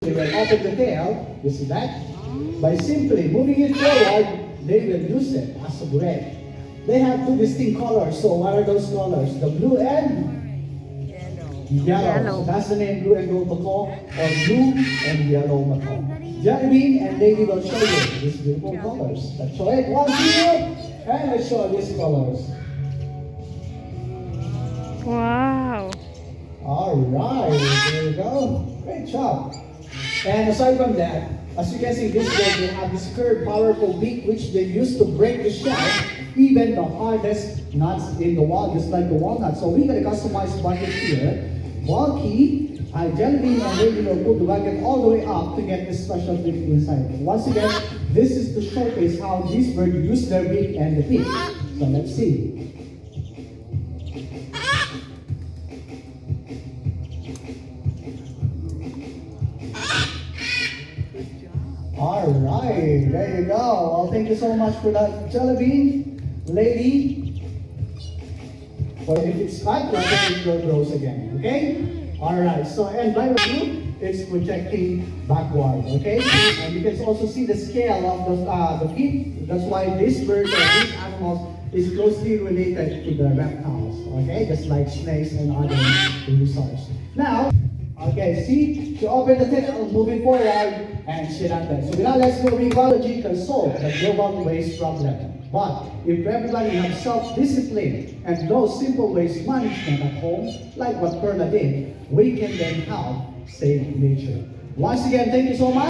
They will open the tail, you see that? By simply moving it forward, they will use it as a bread. They have two distinct colors. So what are those colors? The blue and yellow. So that's the name, blue and gold macaw, or blue and yellow macaw. Jelly bean and lady will show you these beautiful colors. Let's show it. One, two, and let's show these colors. Wow. All right, there you go. Great job. And aside from that, as you can see, this bird, they have this curved, powerful beak which they use to break the shell, even the hardest nuts in the wall, just like the walnut. So we're going to customize the bucket here. Bulky, jelly bean and lady will put the bucket all the way up to get this special beak inside. Once again, this is to showcase how these birds use their beak and the beak. So let's see. All right, there you go. Well, thank you so much for that, jelly bean, lady. But if it's flat, it will grows again. Okay? All right. So and by review, it's projecting backward. Okay? And you can also see the scale of the feet. That's why this bird or these animals is closely related to the reptiles. Okay? Just like snakes and other dinosaurs. Now. Okay, see, she opened the tail, moving forward, and she landed. So now let's go. Ecology can solve the global waste problem. But if everybody has self-discipline and knows simple waste management at home, like what Perla did, we can then help save nature. Once again, thank you so much.